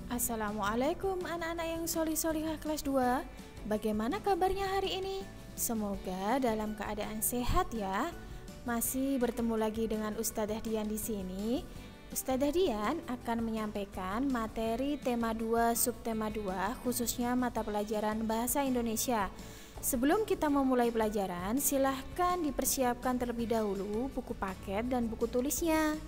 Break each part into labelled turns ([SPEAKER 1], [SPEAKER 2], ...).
[SPEAKER 1] Assalamualaikum anak-anak yang solih-solihah kelas 2. Bagaimana kabarnya hari ini? Semoga dalam keadaan sehat ya. Masih bertemu lagi dengan Ustadzah Dian di sini. Ustadzah Dian akan menyampaikan materi tema 2 subtema 2 khususnya mata pelajaran Bahasa Indonesia. Sebelum kita memulai pelajaran, silahkan dipersiapkan terlebih dahulu buku paket dan buku tulisnya.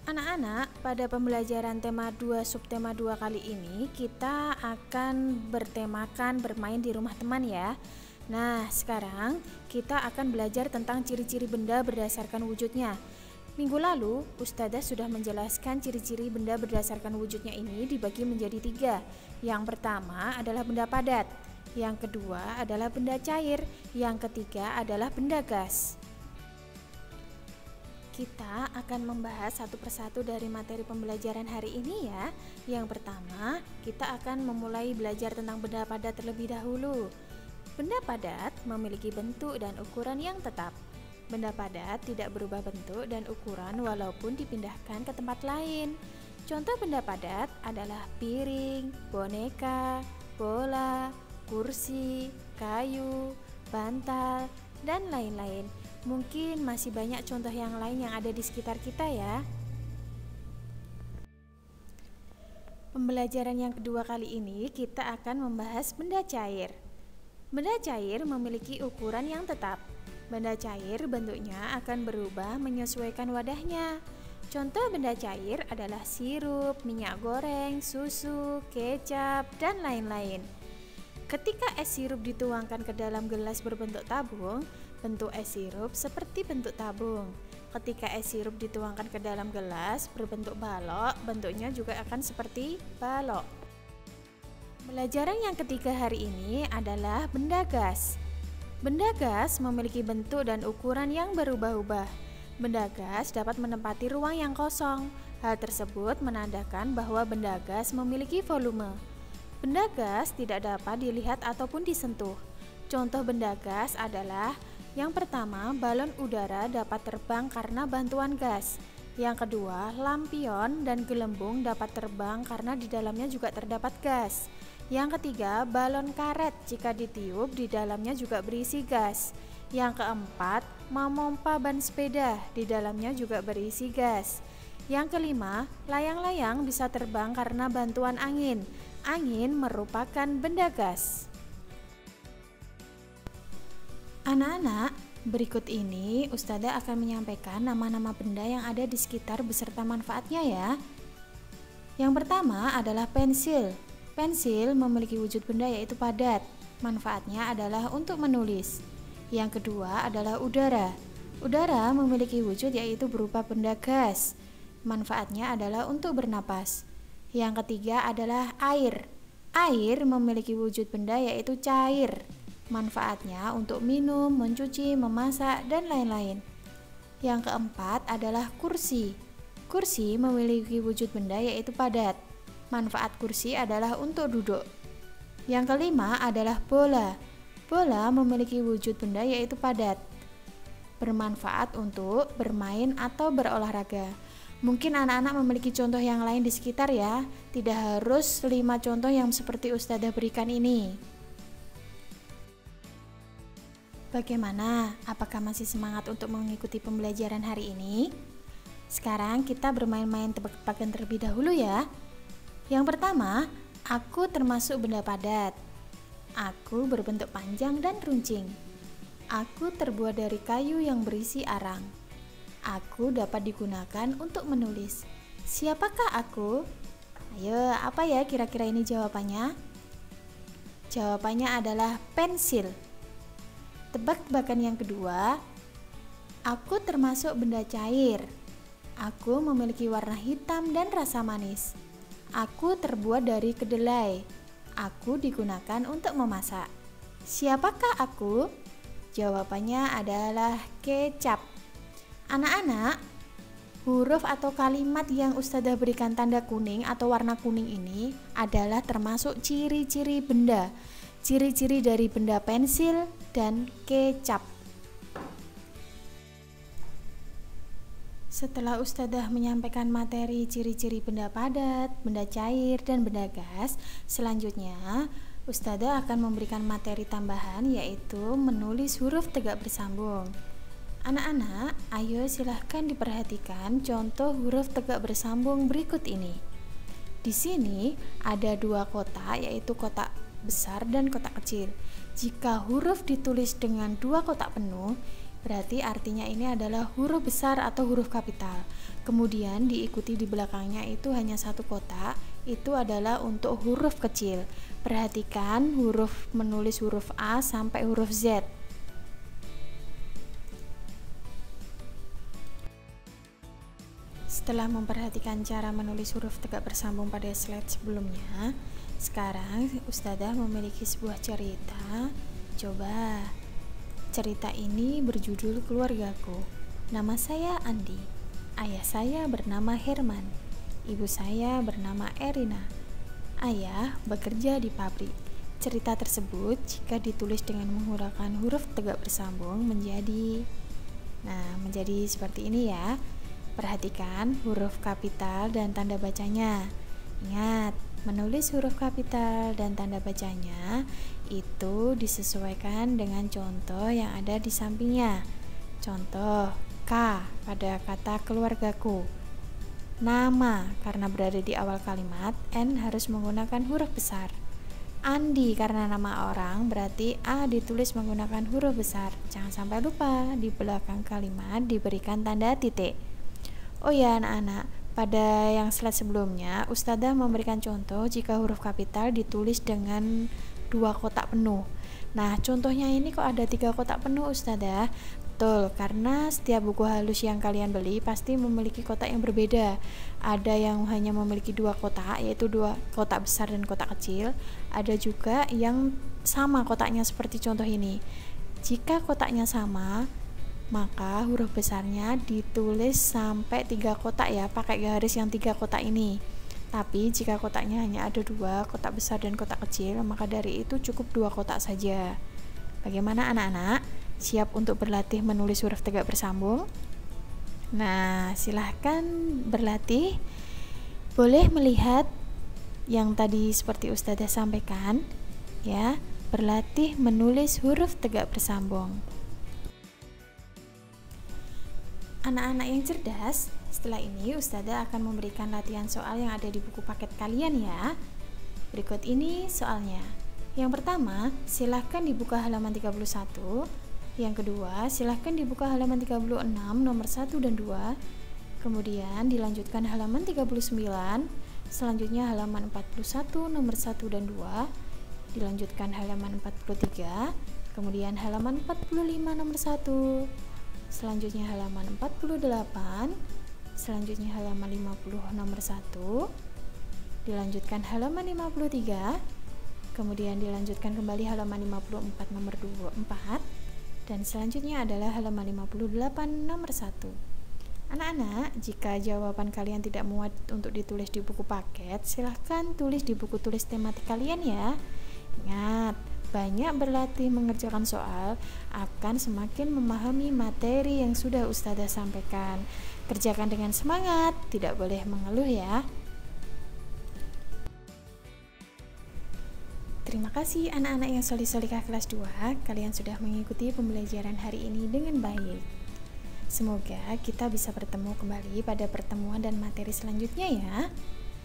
[SPEAKER 1] Anak-anak, pada pembelajaran tema 2 subtema 2 kali ini kita akan bertemakan bermain di rumah teman ya. Nah, sekarang kita akan belajar tentang ciri-ciri benda berdasarkan wujudnya. Minggu lalu, Ustadzah sudah menjelaskan ciri-ciri benda berdasarkan wujudnya ini dibagi menjadi 3. Yang pertama adalah benda padat, yang kedua adalah benda cair, yang ketiga adalah benda gas. Kita akan membahas satu persatu dari materi pembelajaran hari ini ya. Yang pertama, kita akan memulai belajar tentang benda padat terlebih dahulu. Benda padat memiliki bentuk dan ukuran yang tetap. Benda padat tidak berubah bentuk dan ukuran walaupun dipindahkan ke tempat lain. Contoh benda padat adalah piring, boneka, bola, kursi, kayu, bantal, dan lain-lain. Mungkin masih banyak contoh yang lain yang ada di sekitar kita ya. Pembelajaran yang kedua kali ini kita akan membahas benda cair. Benda cair memiliki ukuran yang tetap. Benda cair bentuknya akan berubah menyesuaikan wadahnya. Contoh benda cair adalah sirup, minyak goreng, susu, kecap, dan lain-lain. Ketika es sirup dituangkan ke dalam gelas berbentuk tabung, bentuk es sirup seperti bentuk tabung. Ketika es sirup dituangkan ke dalam gelas berbentuk balok, bentuknya juga akan seperti balok. Pelajaran yang ketiga hari ini adalah benda gas. Benda gas memiliki bentuk dan ukuran yang berubah-ubah. Benda gas dapat menempati ruang yang kosong. Hal tersebut menandakan bahwa benda gas memiliki volume. Benda gas tidak dapat dilihat ataupun disentuh. Contoh benda gas adalah yang pertama, balon udara dapat terbang karena bantuan gas. Yang kedua, lampion dan gelembung dapat terbang karena di dalamnya juga terdapat gas. Yang ketiga, balon karet jika ditiup di dalamnya juga berisi gas. Yang keempat, memompa ban sepeda di dalamnya juga berisi gas. Yang kelima, layang-layang bisa terbang karena bantuan angin. Angin merupakan benda gas. Anak-anak, berikut ini Ustadzah akan menyampaikan nama-nama benda yang ada di sekitar beserta manfaatnya ya. Yang pertama adalah pensil. Pensil memiliki wujud benda yaitu padat. Manfaatnya adalah untuk menulis. Yang kedua adalah udara. Udara memiliki wujud yaitu berupa benda gas. Manfaatnya adalah untuk bernapas. Yang ketiga adalah air. Air memiliki wujud benda yaitu cair. Manfaatnya untuk minum, mencuci, memasak, dan lain-lain. Yang keempat adalah kursi. Kursi memiliki wujud benda yaitu padat. Manfaat kursi adalah untuk duduk. Yang kelima adalah bola. Bola memiliki wujud benda yaitu padat. Bermanfaat untuk bermain atau berolahraga. Mungkin anak-anak memiliki contoh yang lain di sekitar ya. Tidak harus 5 contoh yang seperti Ustadzah berikan ini. Bagaimana? Apakah masih semangat untuk mengikuti pembelajaran hari ini? Sekarang kita bermain-main tebak-tebakan terlebih dahulu ya. Yang pertama, aku termasuk benda padat. Aku berbentuk panjang dan runcing. Aku terbuat dari kayu yang berisi arang. Aku dapat digunakan untuk menulis. Siapakah aku? Ayo, apa ya kira-kira ini jawabannya? Jawabannya adalah pensil. Tebak-tebakan yang kedua, aku termasuk benda cair. Aku memiliki warna hitam dan rasa manis. Aku terbuat dari kedelai. Aku digunakan untuk memasak. Siapakah aku? Jawabannya adalah kecap. Anak-anak, huruf atau kalimat yang Ustadzah berikan tanda kuning atau warna kuning ini adalah termasuk ciri-ciri benda. Ciri-ciri dari benda pensil dan kecap. Setelah Ustadzah menyampaikan materi ciri-ciri benda padat, benda cair, dan benda gas, selanjutnya Ustadzah akan memberikan materi tambahan, yaitu menulis huruf tegak bersambung. Anak-anak, ayo silahkan diperhatikan contoh huruf tegak bersambung berikut ini. Di sini ada dua kotak, yaitu kotak besar dan kotak kecil. Jika huruf ditulis dengan dua kotak penuh, berarti artinya ini adalah huruf besar atau huruf kapital. Kemudian diikuti di belakangnya itu hanya satu kotak, itu adalah untuk huruf kecil. Perhatikan menulis huruf A sampai huruf Z. Setelah memperhatikan cara menulis huruf tegak bersambung pada slide sebelumnya, sekarang Ustadzah memiliki sebuah cerita. Coba. Cerita ini berjudul Keluargaku. Nama saya Andi. Ayah saya bernama Herman. Ibu saya bernama Erina. Ayah bekerja di pabrik. Cerita tersebut jika ditulis dengan menggunakan huruf tegak bersambung menjadi seperti ini ya. Perhatikan huruf kapital dan tanda bacanya. Ingat, menulis huruf kapital dan tanda bacanya itu disesuaikan dengan contoh yang ada di sampingnya. Contoh K pada kata keluargaku. Nama karena berada di awal kalimat, N harus menggunakan huruf besar. Andi karena nama orang, berarti A ditulis menggunakan huruf besar. Jangan sampai lupa di belakang kalimat diberikan tanda titik. Oh ya anak-anak, pada yang slide sebelumnya, Ustadzah memberikan contoh jika huruf kapital ditulis dengan dua kotak penuh. Nah, contohnya ini kok ada 3 kotak penuh Ustadzah? Betul, karena setiap buku halus yang kalian beli pasti memiliki kotak yang berbeda. Ada yang hanya memiliki 2 kotak, yaitu 2 kotak besar dan kotak kecil. Ada juga yang sama kotaknya seperti contoh ini. Jika kotaknya sama, maka huruf besarnya ditulis sampai 3 kotak ya, pakai garis yang 3 kotak ini. Tapi jika kotaknya hanya ada 2, kotak besar dan kotak kecil, maka dari itu cukup 2 kotak saja. Bagaimana anak-anak? Siap untuk berlatih menulis huruf tegak bersambung? Nah, silahkan berlatih. Boleh melihat yang tadi seperti Ustadzah sampaikan ya, berlatih menulis huruf tegak bersambung. Anak-anak yang cerdas, setelah ini Ustadzah akan memberikan latihan soal yang ada di buku paket kalian ya. Berikut ini soalnya. Yang pertama, silahkan dibuka halaman 31. Yang kedua, silahkan dibuka halaman 36 nomor 1 dan 2. Kemudian dilanjutkan halaman 39. Selanjutnya halaman 41 nomor 1 dan 2. Dilanjutkan halaman 43. Kemudian halaman 45 nomor 1. Selanjutnya halaman 48, selanjutnya halaman 50 nomor 1, dilanjutkan halaman 53, kemudian dilanjutkan kembali halaman 54 nomor 4, dan selanjutnya adalah halaman 58 nomor 1. Anak-anak, jika jawaban kalian tidak muat untuk ditulis di buku paket, silahkan tulis di buku tulis tematik kalian ya. Ingat, banyak berlatih mengerjakan soal akan semakin memahami materi yang sudah Ustadzah sampaikan. Kerjakan dengan semangat, tidak boleh mengeluh ya. Terima kasih anak-anak yang solih-solihah kelas 2. Kalian sudah mengikuti pembelajaran hari ini dengan baik. Semoga kita bisa bertemu kembali pada pertemuan dan materi selanjutnya ya.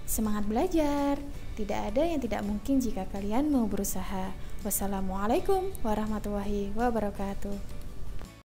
[SPEAKER 1] Semangat belajar. Tidak ada yang tidak mungkin jika kalian mau berusaha. Wassalamualaikum warahmatullahi wabarakatuh.